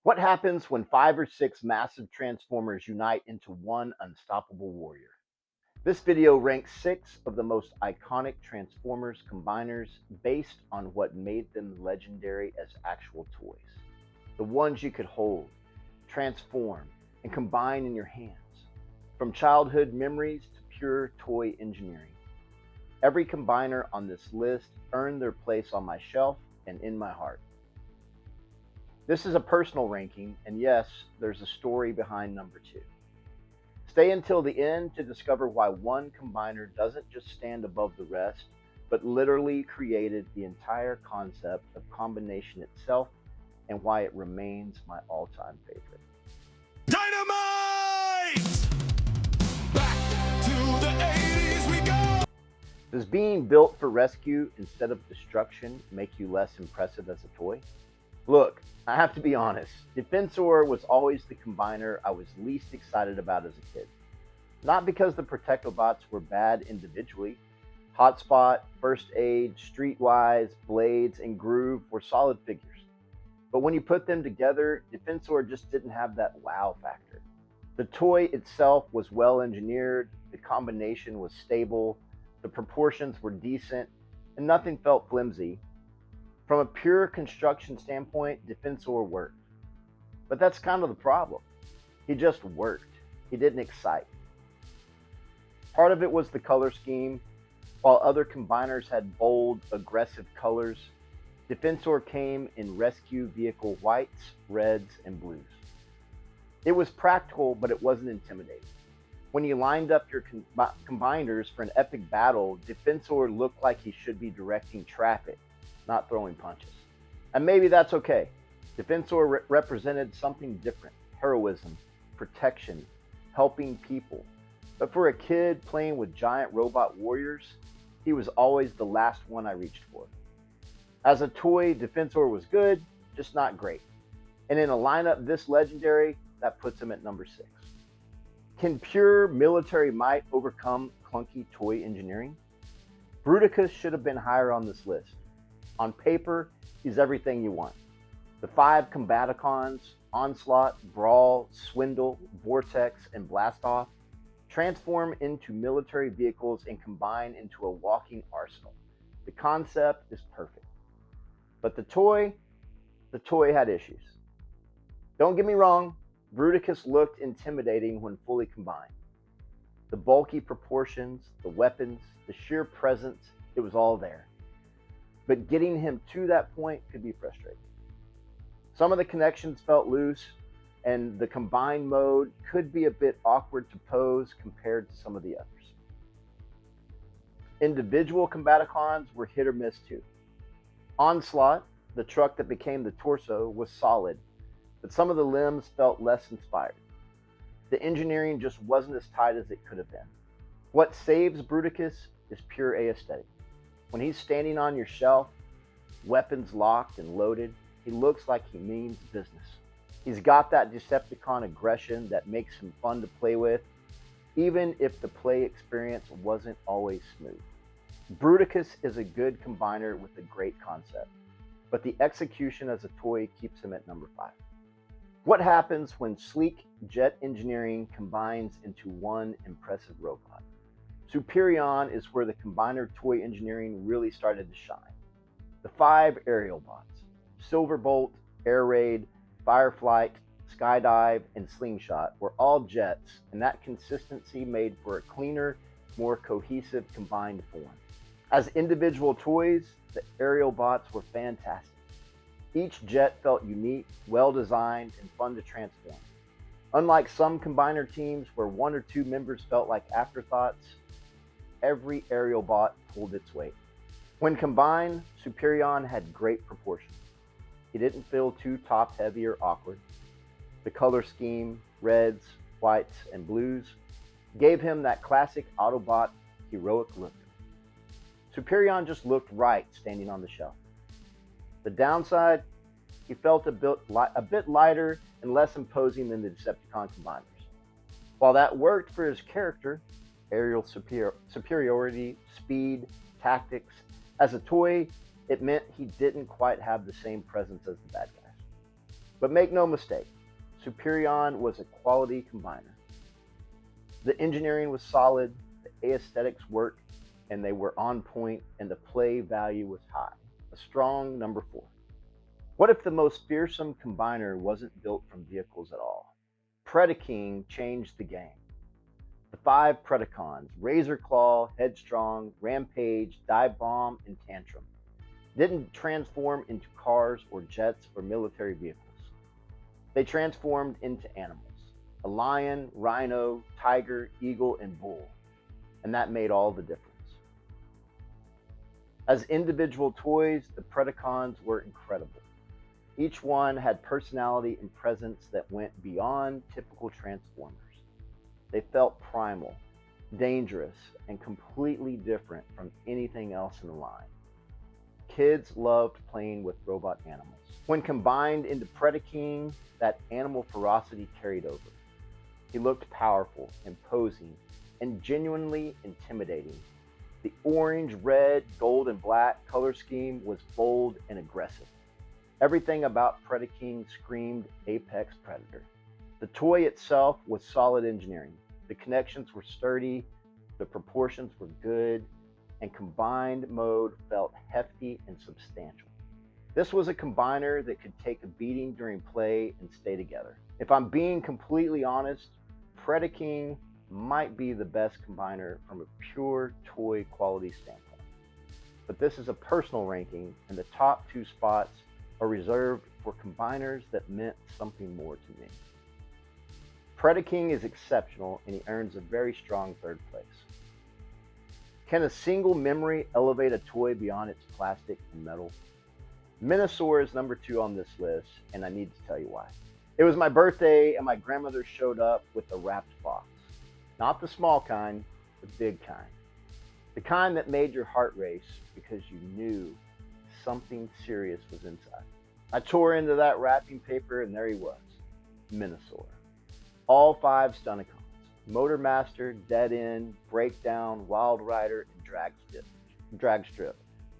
What happens when 5 or 6 massive Transformers unite into one unstoppable warrior? This video ranks 6 of the most iconic Transformers combiners based on what made them legendary as actual toys. The ones you could hold, transform, and combine in your hands. From childhood memories to pure toy engineering. Every combiner on this list earned their place on my shelf and in my heart. This is a personal ranking, and yes, there's a story behind number 2. Stay until the end to discover why one combiner doesn't just stand above the rest, but literally created the entire concept of combination itself and why it remains my all-time favorite. Dinomite! Back to the 80s we go! Does being built for rescue instead of destruction make you less impressive as a toy? Look, I have to be honest. Defensor was always the combiner I was least excited about as a kid. Not because the Protectobots were bad individually. Hotspot, First Aid, Streetwise, Blades, and Groove were solid figures. But when you put them together, Defensor just didn't have that wow factor. The toy itself was well engineered, the combination was stable, the proportions were decent, and nothing felt flimsy. From a pure construction standpoint, Defensor worked. But that's kind of the problem. He just worked. He didn't excite. Part of it was the color scheme. While other combiners had bold, aggressive colors, Defensor came in rescue vehicle whites, reds, and blues. It was practical, but it wasn't intimidating. When you lined up your combiners for an epic battle, Defensor looked like he should be directing traffic, not throwing punches. And maybe that's okay. Defensor represented something different: heroism, protection, helping people. But for a kid playing with giant robot warriors, he was always the last one I reached for. As a toy, Defensor was good, just not great. And in a lineup this legendary, that puts him at number 6. Can pure military might overcome clunky toy engineering? Bruticus should have been higher on this list. On paper, he's everything you want. The 5 Combaticons, Onslaught, Brawl, Swindle, Vortex, and Blastoff, transform into military vehicles and combine into a walking arsenal. The concept is perfect. But the toy had issues. Don't get me wrong, Bruticus looked intimidating when fully combined. The bulky proportions, the weapons, the sheer presence, it was all there. But getting him to that point could be frustrating. Some of the connections felt loose, and the combined mode could be a bit awkward to pose compared to some of the others. Individual Combaticons were hit or miss too. Onslaught, the truck that became the torso, was solid, but some of the limbs felt less inspired. The engineering just wasn't as tight as it could have been. What saves Bruticus is pure aesthetic. When he's standing on your shelf, weapons locked and loaded, he looks like he means business. He's got that Decepticon aggression that makes him fun to play with, even if the play experience wasn't always smooth. Bruticus is a good combiner with a great concept, but the execution as a toy keeps him at number 5. What happens when sleek jet engineering combines into one impressive robot? Superion is where the combiner toy engineering really started to shine. The 5 aerial bots, Silverbolt, Air Raid, Fireflight, Skydive, and Slingshot, were all jets, and that consistency made for a cleaner, more cohesive combined form. As individual toys, the aerial bots were fantastic. Each jet felt unique, well-designed, and fun to transform. Unlike some combiner teams where 1 or 2 members felt like afterthoughts, every aerial bot pulled its weight. When combined, Superion had great proportions. He didn't feel too top-heavy or awkward. The color scheme, reds, whites, and blues, gave him that classic Autobot heroic look. Superion just looked right standing on the shelf. The downside, he felt a bit lighter and less imposing than the Decepticon combiners. While that worked for his character, aerial superiority, speed, tactics, as a toy, it meant he didn't quite have the same presence as the bad guys. But make no mistake, Superion was a quality combiner. The engineering was solid, the aesthetics worked, and they were on point, and the play value was high. A strong number 4. What if the most fearsome combiner wasn't built from vehicles at all? Predaking changed the game. The 5 Predacons, Razor Claw, Headstrong, Rampage, Dive Bomb, and Tantrum, didn't transform into cars or jets or military vehicles. They transformed into animals. A lion, rhino, tiger, eagle, and bull. And that made all the difference. As individual toys, the Predacons were incredible. Each one had personality and presence that went beyond typical Transformers. They felt primal, dangerous, and completely different from anything else in the line. Kids loved playing with robot animals. When combined into Predaking, that animal ferocity carried over. He looked powerful, imposing, and genuinely intimidating. The orange, red, gold, and black color scheme was bold and aggressive. Everything about Predaking screamed apex predator. The toy itself was solid engineering. The connections were sturdy, the proportions were good, and combined mode felt hefty and substantial. This was a combiner that could take a beating during play and stay together. If I'm being completely honest, Predaking might be the best combiner from a pure toy quality standpoint. But this is a personal ranking, and the top 2 spots are reserved for combiners that meant something more to me. Predaking is exceptional, and he earns a very strong 3rd place. Can a single memory elevate a toy beyond its plastic and metal? Menasor is number 2 on this list, and I need to tell you why. It was my birthday, and my grandmother showed up with a wrapped box. Not the small kind, the big kind. The kind that made your heart race because you knew something serious was inside. I tore into that wrapping paper, and there he was, Menasor. All 5 Stunticons, Motor Master, Dead End, Breakdown, Wild Rider, and Drag Strip,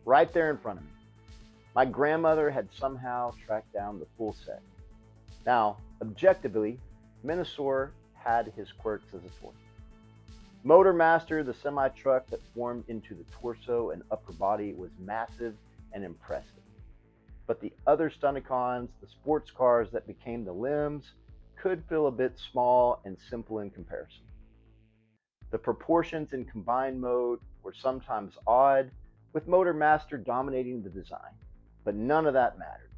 right there in front of me. My grandmother had somehow tracked down the full set. Now, objectively, Menasor had his quirks as a toy. Motor Master, the semi-truck that formed into the torso and upper body, was massive and impressive. But the other Stunticons, the sports cars that became the limbs, could feel a bit small and simple in comparison. The proportions in combined mode were sometimes odd, with Motor Master dominating the design, but none of that mattered.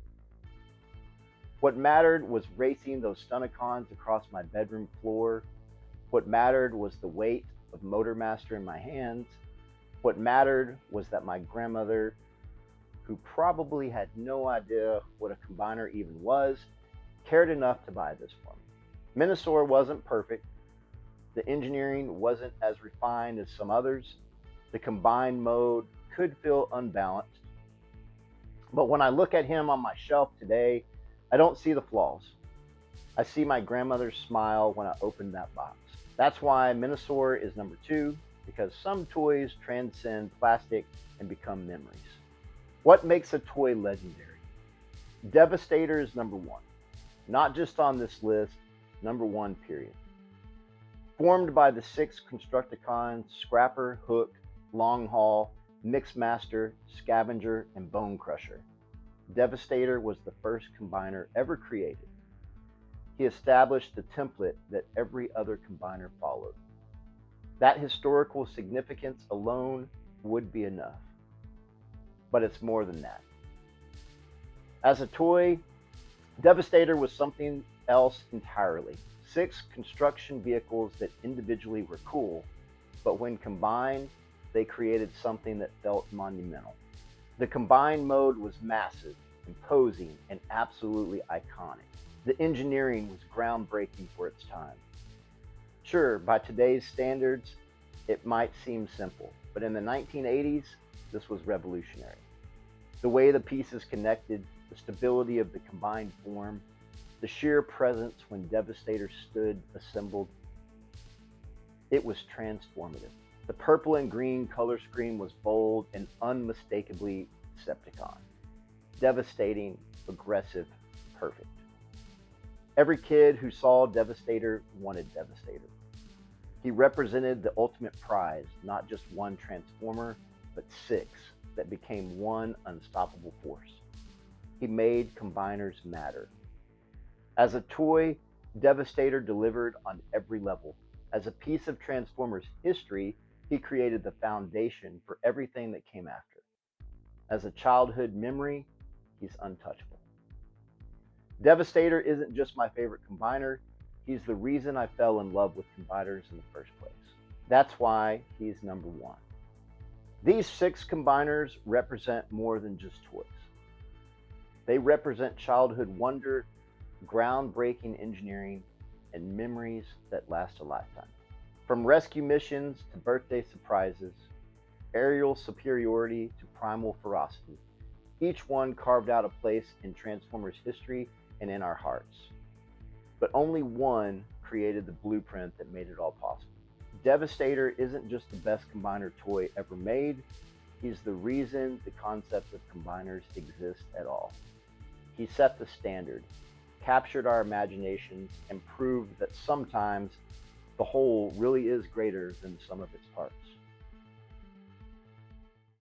What mattered was racing those Stunticons across my bedroom floor. What mattered was the weight of Motor Master in my hands. What mattered was that my grandmother, who probably had no idea what a combiner even was, cared enough to buy this for me. Menasor wasn't perfect. The engineering wasn't as refined as some others. The combined mode could feel unbalanced. But when I look at him on my shelf today, I don't see the flaws. I see my grandmother's smile when I opened that box. That's why Menasor is number 2, because some toys transcend plastic and become memories. What makes a toy legendary? Devastator is number 1. Not just on this list, number 1, period. Formed by the 6 Constructicons, Scrapper, Hook, Long Haul, Mixmaster, Scavenger, and Bone Crusher, Devastator was the first combiner ever created. He established the template that every other combiner followed. That historical significance alone would be enough. But it's more than that. As a toy, Devastator was something else entirely. 6 construction vehicles that individually were cool, but when combined, they created something that felt monumental. The combined mode was massive, imposing, and absolutely iconic. The engineering was groundbreaking for its time. Sure, by today's standards, it might seem simple, but in the 1980s, this was revolutionary. The way the pieces connected, the stability of the combined form, the sheer presence when Devastator stood assembled, it was transformative. The purple and green color scheme was bold and unmistakably Decepticon. Devastating, aggressive, perfect. Every kid who saw Devastator wanted Devastator. He represented the ultimate prize, not just one Transformer, but six that became one unstoppable force. He made combiners matter. As a toy, Devastator delivered on every level. As a piece of Transformers history, he created the foundation for everything that came after. As a childhood memory, he's untouchable. Devastator isn't just my favorite combiner, he's the reason I fell in love with combiners in the first place. That's why he's number one. These six combiners represent more than just toys. They represent childhood wonder, groundbreaking engineering, and memories that last a lifetime. From rescue missions to birthday surprises, aerial superiority to primal ferocity, each one carved out a place in Transformers history and in our hearts. But only one created the blueprint that made it all possible. Devastator isn't just the best combiner toy ever made, he's the reason the concept of combiners exists at all. He set the standard, captured our imaginations, and proved that sometimes the whole really is greater than the sum of its parts.